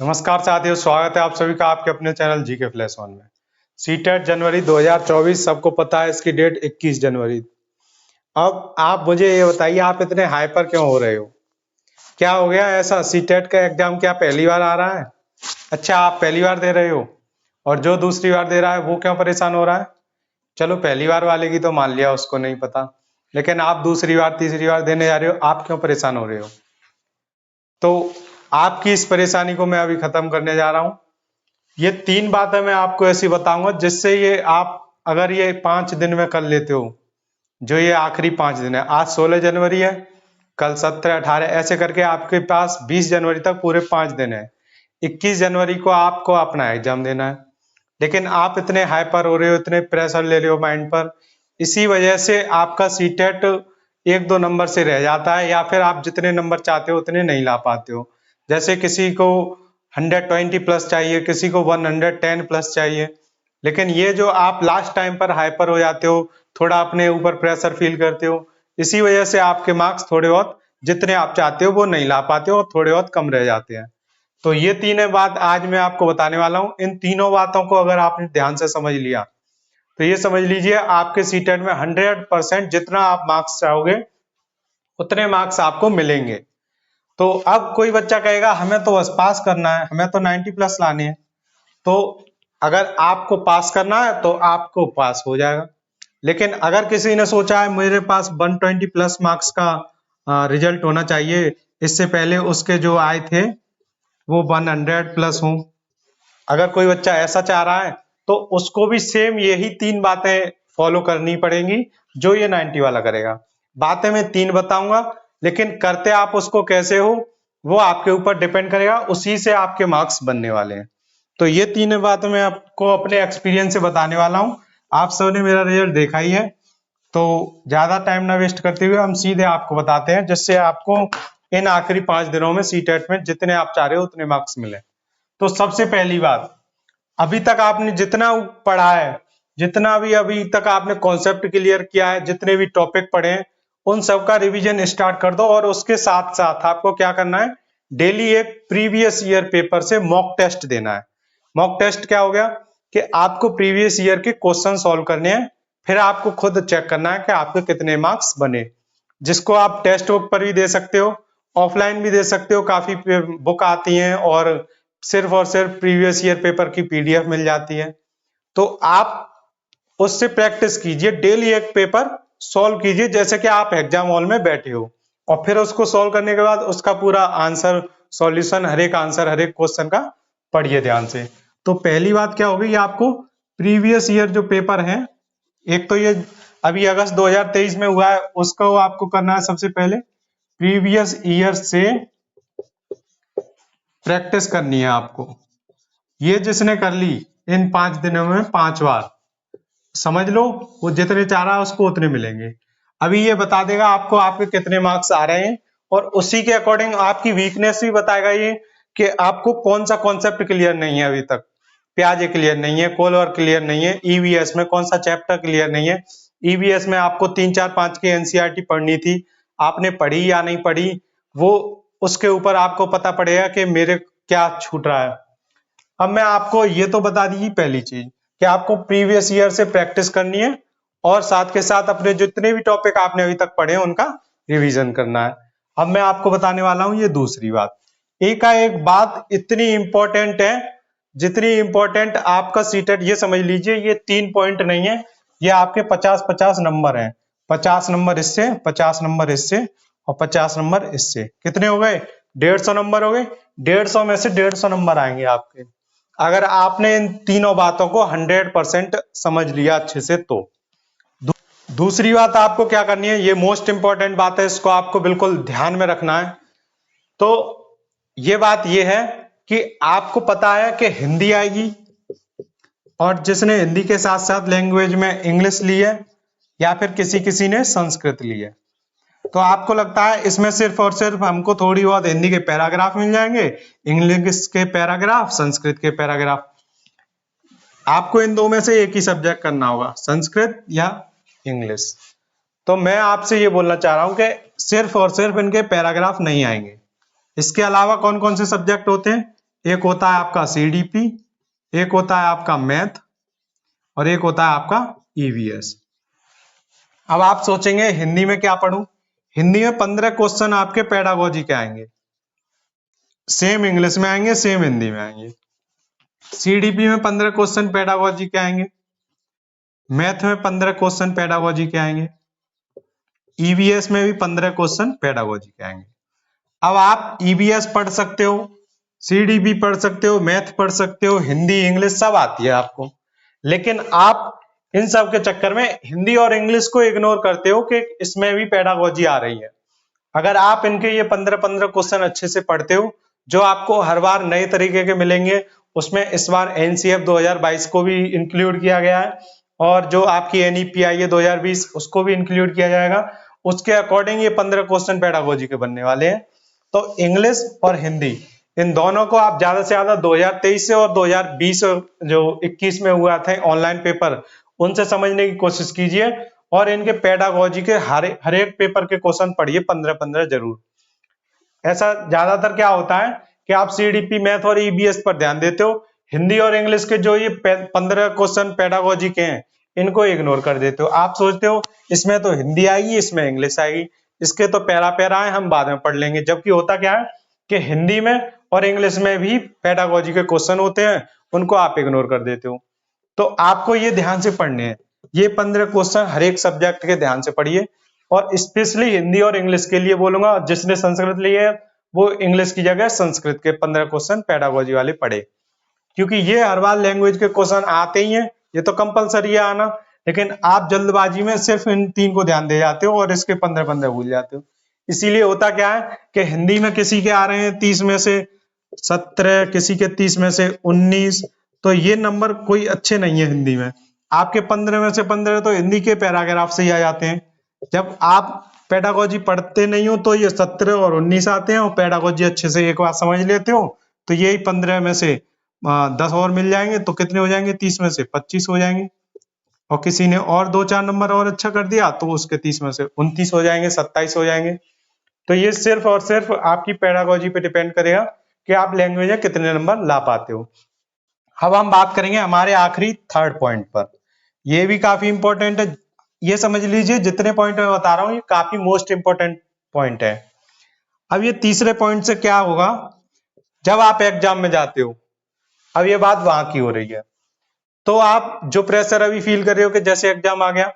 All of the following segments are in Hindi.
नमस्कार साथियों, स्वागत है आप सभी का आपके अपने चैनल जीके फ्लैश वन में। सीटेट जनवरी 2024 सबको पता है, इसकी डेट 21 जनवरी। अब आप मुझे ये बताइए, आप इतने हाइपर क्यों हो रहे हो? क्या हो गया ऐसा? सीटेट का एग्जाम क्या पहली बार आ रहा है? अच्छा, आप पहली बार दे रहे हो और जो दूसरी बार दे रहा है वो क्यों परेशान हो रहा है? चलो, पहली बार वाले की तो मान लिया, उसको नहीं पता, लेकिन आप दूसरी बार तीसरी बार देने जा रहे हो, आप क्यों परेशान हो रहे हो? तो आपकी इस परेशानी को मैं अभी खत्म करने जा रहा हूं। ये 3 बातें मैं आपको ऐसी बताऊंगा जिससे ये आप अगर ये 5 दिन में कर लेते हो, जो ये आखिरी 5 दिन है, आज 16 जनवरी है, कल 17, 18, ऐसे करके आपके पास 20 जनवरी तक पूरे 5 दिन है। 21 जनवरी को आपको अपना एग्जाम देना है, लेकिन आप इतने हाइपर हो रहे हो, इतने प्रेशर ले रहे हो माइंड पर, इसी वजह से आपका सीटेट 1-2 नंबर से रह जाता है, या फिर आप जितने नंबर चाहते हो उतने नहीं ला पाते हो। जैसे किसी को 120 प्लस चाहिए, किसी को 110 प्लस चाहिए, लेकिन ये जो आप लास्ट टाइम पर हाइपर हो जाते हो, थोड़ा अपने ऊपर प्रेशर फील करते हो, इसी वजह से आपके मार्क्स थोड़े बहुत जितने आप चाहते हो वो नहीं ला पाते हो और थोड़े बहुत कम रह जाते हैं। तो ये तीनों बात आज मैं आपको बताने वाला हूं। इन तीनों बातों को अगर आपने ध्यान से समझ लिया तो ये समझ लीजिए आपके सीटेट में 100% जितना आप मार्क्स चाहोगे उतने मार्क्स आपको मिलेंगे। तो अब कोई बच्चा कहेगा हमें तो बस पास करना है, हमें तो 90 प्लस लाने हैं। तो अगर आपको पास करना है तो आपको पास हो जाएगा, लेकिन अगर किसी ने सोचा है मेरे पास 120 प्लस मार्क्स का रिजल्ट होना चाहिए, इससे पहले उसके जो आए थे वो 100 प्लस हों, अगर कोई बच्चा ऐसा चाह रहा है तो उसको भी सेम यही 3 बातें फॉलो करनी पड़ेंगी जो ये 90 वाला करेगा। बातें मैं 3 बताऊंगा, लेकिन करते आप उसको कैसे हो वो आपके ऊपर डिपेंड करेगा, उसी से आपके मार्क्स बनने वाले हैं। तो ये 3 बातें मैं आपको अपने एक्सपीरियंस से बताने वाला हूं। आप सबने मेरा रिजल्ट देखा ही है, तो ज्यादा टाइम ना वेस्ट करते हुए हम सीधे आपको बताते हैं, जिससे आपको इन आखिरी 5 दिनों में सीटेट में जितने आप चाह रहे हो उतने मार्क्स मिले। तो सबसे पहली बात, अभी तक आपने जितना पढ़ा है, जितना भी अभी तक आपने कॉन्सेप्ट क्लियर किया है, जितने भी टॉपिक पढ़े हैं, उन सब का रिवीजन स्टार्ट कर दो। और उसके साथ साथ आपको क्या करना है, डेली एक प्रीवियस ईयर पेपर से मॉक टेस्ट देना है। मॉक टेस्ट क्या हो गया कि आपको प्रीवियस ईयर के क्वेश्चन सॉल्व करने हैं, फिर आपको खुद चेक करना है कि आपके कितने मार्क्स बने, जिसको आप टेक्स्ट बुक पर भी दे सकते हो, ऑफलाइन भी दे सकते हो, काफी बुक आती हैं और सिर्फ प्रीवियस ईयर पेपर की पीडीएफ मिल जाती है। तो आप उससे प्रैक्टिस कीजिए, डेली एक पेपर सॉल्व कीजिए जैसे कि आप एग्जाम हॉल में बैठे हो, और फिर उसको सॉल्व करने के बाद उसका पूरा आंसर सॉल्यूशन, हर एक आंसर, हर एक क्वेश्चन का पढ़िए ध्यान से। तो पहली बात क्या होगी, आपको प्रीवियस ईयर जो पेपर है, एक तो ये अभी अगस्त 2023 में हुआ है, उसको आपको करना है। सबसे पहले प्रीवियस ईयर से प्रैक्टिस करनी है आपको। ये जिसने कर ली इन 5 दिनों में 5 बार, समझ लो वो जितने चाह रहा है उसको उतने मिलेंगे। अभी ये बता देगा आपको आपके कितने मार्क्स आ रहे हैं, और उसी के अकॉर्डिंग आपकी वीकनेस भी बताएगा ये कि आपको कौन सा कॉन्सेप्ट क्लियर नहीं है अभी तक। प्याजे क्लियर नहीं है, कोलवर क्लियर नहीं है, ईवीएस में कौन सा चैप्टर क्लियर नहीं है। ईवीएस में आपको 3, 4, 5 की एनसीईआरटी पढ़नी थी, आपने पढ़ी या नहीं पढ़ी, वो उसके ऊपर आपको पता पड़ेगा कि मेरे क्या छूट रहा है। अब मैं आपको ये तो बता दी पहली चीज कि आपको प्रीवियस ईयर से प्रैक्टिस करनी है, और साथ के साथ अपने जितने भी टॉपिक आपने अभी तक पढ़े हैं उनका रिवीजन करना है। अब मैं आपको बताने वाला हूं ये दूसरी बात। एक बात इतनी इंपॉर्टेंट है जितनी इंपॉर्टेंट आपका सीटेट, ये समझ लीजिए ये 3 पॉइंट नहीं है, ये आपके 50-50 नंबर हैं। 50 नंबर इससे, 50 नंबर इससे, और 50 नंबर इससे, कितने हो गए? 150 नंबर हो गए। 150 में से 150 नंबर आएंगे आपके, अगर आपने इन तीनों बातों को 100% समझ लिया अच्छे से। तो दूसरी बात आपको क्या करनी है, ये मोस्ट इंपॉर्टेंट बात है, इसको आपको बिल्कुल ध्यान में रखना है। तो ये बात ये है कि आपको पता है कि हिंदी आएगी, और जिसने हिंदी के साथ साथ लैंग्वेज में इंग्लिश ली है, या फिर किसी किसी ने संस्कृत ली है, तो आपको लगता है इसमें सिर्फ और सिर्फ हमको थोड़ी बहुत हिंदी के पैराग्राफ मिल जाएंगे, इंग्लिश के पैराग्राफ, संस्कृत के पैराग्राफ। आपको इन दो में से एक ही सब्जेक्ट करना होगा, संस्कृत या इंग्लिश। तो मैं आपसे ये बोलना चाह रहा हूं कि सिर्फ और सिर्फ इनके पैराग्राफ नहीं आएंगे, इसके अलावा कौन कौन से सब्जेक्ट होते हैं, एक होता है आपका CDP, एक होता है आपका मैथ और एक होता है आपका EVS। अब आप सोचेंगे हिंदी में क्या पढ़ूं? हिंदी में 15 क्वेश्चन आपके पेडागोजी के आएंगे, सेम इंग्लिश में आएंगे, सेम हिंदी में आएंगे। CDP में 15 क्वेश्चन पेडागोजी के आएंगे, मैथ में 15 क्वेश्चन पेडागोजी के आएंगे, EVS में भी 15 क्वेश्चन पेडागोजी के आएंगे। अब आप EVS पढ़ सकते हो, CDP पढ़ सकते हो, मैथ पढ़ सकते हो, हिंदी इंग्लिश सब आती है आपको, लेकिन आप इन सब के चक्कर में हिंदी और इंग्लिश को इग्नोर करते हो कि इसमें भी पेडागोजी आ रही है। अगर आप इनके ये 15 क्वेश्चन अच्छे से पढ़ते हो, जो आपको हर बार नए तरीके के मिलेंगे, उसमें इस बार NCF 2022 को भी इंक्लूड किया गया है और जो आपकी NEP आई है 2020 उसको भी इंक्लूड किया जाएगा। उसके अकॉर्डिंग ये 15 क्वेश्चन पेडागोजी के बनने वाले हैं। तो इंग्लिश और हिंदी इन दोनों को आप ज्यादा से ज्यादा 2023 से और 2020 जो 21 में हुआ था ऑनलाइन पेपर, उनसे समझने की कोशिश कीजिए और इनके पेडागोजी के हर एक पेपर के क्वेश्चन पढ़िए 15-15 जरूर। ऐसा ज्यादातर क्या होता है कि आप CDP मैथ और EBS पर ध्यान देते हो, हिंदी और इंग्लिश के जो ये 15 क्वेश्चन पेडागोजी के हैं इनको इग्नोर कर देते हो। आप सोचते हो इसमें तो हिंदी आएगी, इसमें इंग्लिश आएगी, इसके तो पैरा पैरा है, हम बाद में पढ़ लेंगे। जबकि होता क्या है कि हिंदी में और इंग्लिश में भी पेडागोजी के क्वेश्चन होते हैं, उनको आप इग्नोर कर देते हो। तो आपको ये ध्यान से पढ़ने हैं, ये 15 क्वेश्चन हर एक सब्जेक्ट के ध्यान से पढ़िए और स्पेशली हिंदी और इंग्लिश के लिए बोलूंगा, जिसने संस्कृत ली है वो इंग्लिश की जगह संस्कृत के 15 क्वेश्चन पेडागोजी वाले पढ़े, क्योंकि ये हर बार लैंग्वेज के क्वेश्चन आते ही हैं, ये तो कंपलसरी है आना, लेकिन आप जल्दबाजी में सिर्फ इन 3 को ध्यान दे जाते हो और इसके 15-15 भूल जाते हो। इसीलिए होता क्या है कि हिंदी में किसी के आ रहे हैं 30 में से 17, किसी के 30 में से 19, तो ये नंबर कोई अच्छे नहीं है हिंदी में। आपके 15 में से 15 तो हिंदी के पैराग्राफ से ही आ जाते हैं। जब आप पेडागोजी पढ़ते नहीं हो तो ये 17 और 19 आते हैं, और पेडागोजी अच्छे से एक बार समझ लेते हो तो यही 15 में से 10 और मिल जाएंगे, तो कितने हो जाएंगे? 30 में से 25 हो जाएंगे। और किसी ने और 2-4 नंबर और अच्छा कर दिया तो उसके 30 में से 29 हो जाएंगे, 27 हो जाएंगे। तो ये सिर्फ और सिर्फ आपकी पेडागोजी पे डिपेंड करेगा कि आप लैंग्वेज में कितने नंबर ला पाते हो। अब हम बात करेंगे हमारे आखिरी थर्ड पॉइंट पर, ये भी काफी इंपॉर्टेंट है। ये समझ लीजिए जितने पॉइंट मैं बता रहा हूं ये काफी मोस्ट इंपॉर्टेंट पॉइंट है। अब ये तीसरे पॉइंट से क्या होगा, जब आप एग्जाम में जाते हो, अब ये बात वहां की हो रही है, तो आप जो प्रेशर अभी फील कर रहे हो कि जैसे एग्जाम आ गया,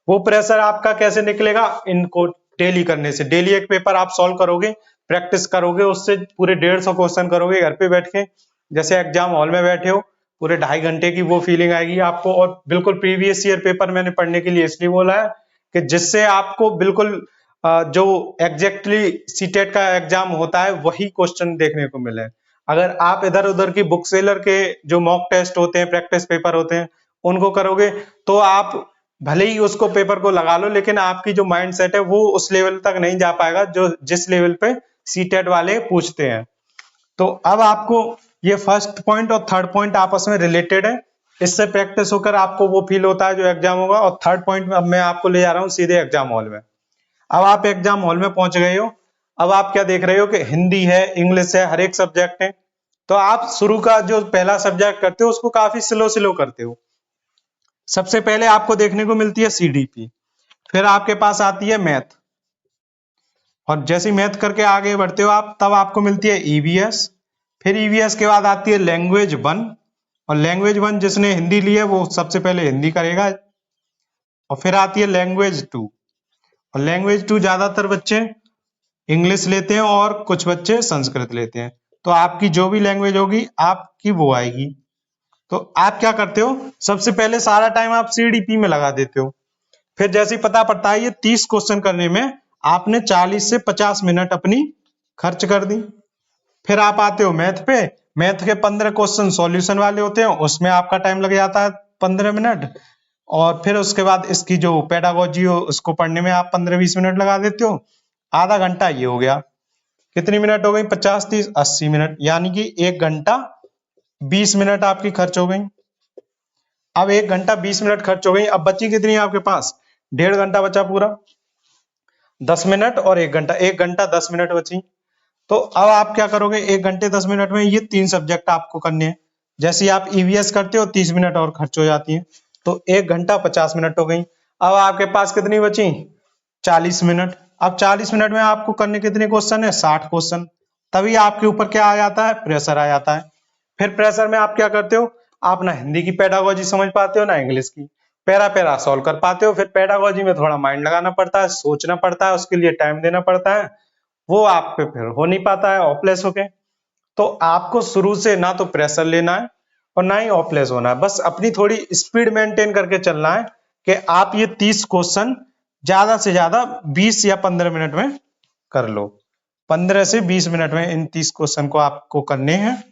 वो प्रेशर आपका कैसे निकलेगा? इनको डेली करने से। डेली एक पेपर आप सॉल्व करोगे, प्रैक्टिस करोगे, उससे पूरे 150 क्वेश्चन करोगे घर पे बैठ के, जैसे एग्जाम हॉल में बैठे हो, पूरे 2.5 घंटे की वो फीलिंग आएगी आपको। और बिल्कुल प्रीवियस ईयर पेपर मैंने पढ़ने के लिए इसलिए बोला है कि जिससे आपको बिल्कुल जो एग्जैक्टली सीटेट का एग्जाम होता है वही क्वेश्चन देखने को मिले। अगर आप इधर उधर की बुक सेलर के जो मॉक टेस्ट होते हैं, प्रैक्टिस पेपर होते हैं, उनको करोगे तो आप भले ही उसको पेपर को लगा लो, लेकिन आपकी जो माइंड सेट है वो उस लेवल तक नहीं जा पाएगा जो जिस लेवल पे सीटेट वाले पूछते हैं। तो अब आपको ये फर्स्ट पॉइंट और थर्ड पॉइंट आपस में रिलेटेड है, इससे प्रैक्टिस होकर आपको वो फील होता है जो एग्जाम होगा। और थर्ड पॉइंट में अब मैं आपको ले जा रहा हूँ सीधे एग्जाम हॉल में। अब आप एग्जाम हॉल में पहुंच गए हो, अब आप क्या देख रहे हो कि हिंदी है, इंग्लिश है, हर एक सब्जेक्ट है। तो आप शुरू का जो पहला सब्जेक्ट करते हो उसको काफी स्लो करते हो। सबसे पहले आपको देखने को मिलती है CDP, फिर आपके पास आती है मैथ, और जैसे मैथ करके आगे बढ़ते हो आप तब आपको मिलती है EVS, फिर EVS के बाद आती है लैंग्वेज 1, और लैंग्वेज 1 जिसने हिंदी ली है वो सबसे पहले हिंदी करेगा, और फिर आती है लैंग्वेज 2, और लैंग्वेज 2 ज्यादातर बच्चे इंग्लिश लेते हैं और कुछ बच्चे संस्कृत लेते हैं। तो आपकी जो भी लैंग्वेज होगी आपकी वो आएगी। तो आप क्या करते हो, सबसे पहले सारा टाइम आप CDP में लगा देते हो, फिर जैसे ही पता पड़ता है ये 30 क्वेश्चन करने में आपने 40 से 50 मिनट अपनी खर्च कर दी। फिर आप आते हो मैथ पे, मैथ के 15 क्वेश्चन सॉल्यूशन वाले होते हैं, उसमें आपका टाइम लग जाता है 15 मिनट, और फिर उसके बाद इसकी जो पेडागोजी हो उसको पढ़ने में आप 15-20 मिनट लगा देते हो। आधा घंटा ये हो गया, कितनी मिनट हो गई? 50, 30, 80 मिनट, यानी कि 1 घंटा 20 मिनट आपकी खर्च हो गई। अब 1 घंटा 20 मिनट खर्च हो गई, अब बची कितनी है आपके पास? 1.5 घंटा बचा पूरा, 10 मिनट और 1 घंटा, 1 घंटा 10 मिनट बची। तो अब आप क्या करोगे, 1 घंटे 10 मिनट में ये 3 सब्जेक्ट आपको करने हैं। जैसे ही आप ईवीएस करते हो 30 मिनट और खर्च हो जाती है, तो 1 घंटा 50 मिनट हो गई। अब आपके पास कितनी बची, 40 मिनट। अब 40 मिनट में आपको करने कितने क्वेश्चन है, 60 क्वेश्चन। तभी आपके ऊपर क्या आ जाता है, प्रेशर आ जाता है। फिर प्रेशर में आप क्या करते हो, आप ना हिंदी की पेडागोजी समझ पाते हो ना इंग्लिश की, पैरा पैरा सॉल्व कर पाते हो। फिर पेडागोजी में थोड़ा माइंड लगाना पड़ता है, सोचना पड़ता है, उसके लिए टाइम देना पड़ता है, वो आप पे फिर हो नहीं पाता है ऑपलेस होके। तो आपको शुरू से ना तो प्रेशर लेना है और ना ही ऑपलेस होना है, बस अपनी थोड़ी स्पीड मेंटेन करके चलना है कि आप ये 30 क्वेश्चन ज्यादा से ज्यादा 20 या 15 मिनट में कर लो। 15 से 20 मिनट में इन 30 क्वेश्चन को आपको करने हैं।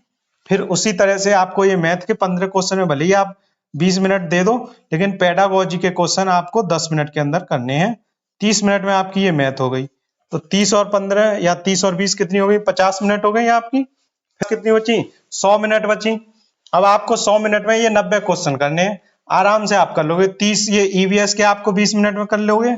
फिर उसी तरह से आपको ये मैथ के 15 क्वेश्चन में भले ही आप 20 मिनट दे दो, लेकिन पेडागोजी के क्वेश्चन आपको 10 मिनट के अंदर करने हैं। 30 मिनट में आपकी ये मैथ हो गई। तो 30 और 15 या 30 और 20 कितनी हो गई, 50 मिनट हो गई आपकी। कितनी बची, 100 मिनट बची। अब आपको 100 मिनट में ये 90 क्वेश्चन करने हैं, आराम से आप कर लोगे। 30 ये ईवीएस के आपको 20 मिनट में कर लोगे,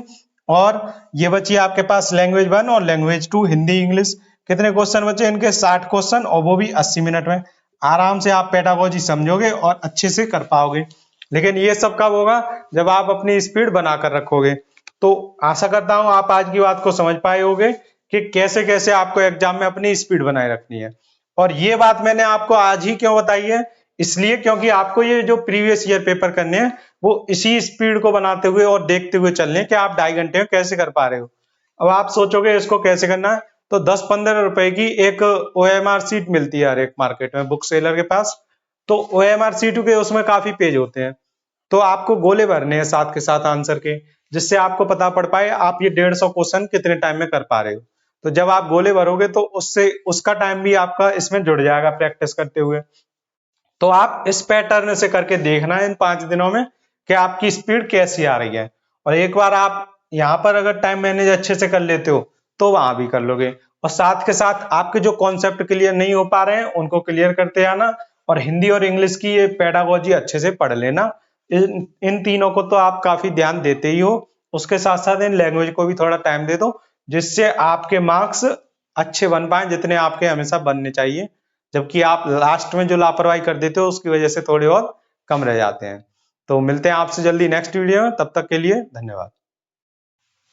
और ये बची आपके पास लैंग्वेज 1 और लैंग्वेज 2 हिंदी इंग्लिश। कितने क्वेश्चन बचे इनके, 60 क्वेश्चन, और वो भी 80 मिनट में। आराम से आप पेडागोजी समझोगे और अच्छे से कर पाओगे। लेकिन ये सब कब होगा, जब आप अपनी स्पीड बनाकर रखोगे। तो आशा करता हूं आप आज की बात को समझ पाए होगे कि कैसे कैसे आपको एग्जाम में अपनी स्पीड बनाए रखनी है। और ये बात मैंने आपको आज ही क्यों बताई है, इसलिए क्योंकि आपको ये जो प्रीवियस ईयर पेपर करने हैं वो इसी स्पीड को बनाते हुए और देखते हुए चलने कि आप 2.5 घंटे में कैसे कर पा रहे हो। अब आप सोचोगे इसको कैसे करना है, तो 10-15 रुपए की एक OMR सीट मिलती है हर एक मार्केट में बुक सेलर के पास। तो OMR सीट के उसमें काफी पेज होते हैं, तो आपको गोले भरने हैं साथ के साथ आंसर के, जिससे आपको पता पड़ पाए आप ये 150 क्वेश्चन कितने टाइम में कर पा रहे हो। तो जब आप गोले भरोगे तो उससे उसका टाइम भी आपका इसमें जुड़ जाएगा प्रैक्टिस करते हुए। तो आप इस पैटर्न से करके देखना है इन 5 दिनों में कि आपकी स्पीड कैसी आ रही है। और एक बार आप यहाँ पर अगर टाइम मैनेज अच्छे से कर लेते हो तो वहां भी कर लोगे। और साथ के साथ आपके जो कॉन्सेप्ट क्लियर नहीं हो पा रहे हैं उनको क्लियर करते आना, और हिंदी और इंग्लिश की ये पेडागोजी अच्छे से पढ़ लेना। इन तीनों को तो आप काफी ध्यान देते ही हो, उसके साथ साथ इन लैंग्वेज को भी थोड़ा टाइम दे दो, जिससे आपके मार्क्स अच्छे बन पाए जितने आपके हमेशा बनने चाहिए। जबकि आप लास्ट में जो लापरवाही कर देते हो उसकी वजह से थोड़े और कम रह जाते हैं। तो मिलते हैं आपसे जल्दी नेक्स्ट वीडियो में, तब तक के लिए धन्यवाद।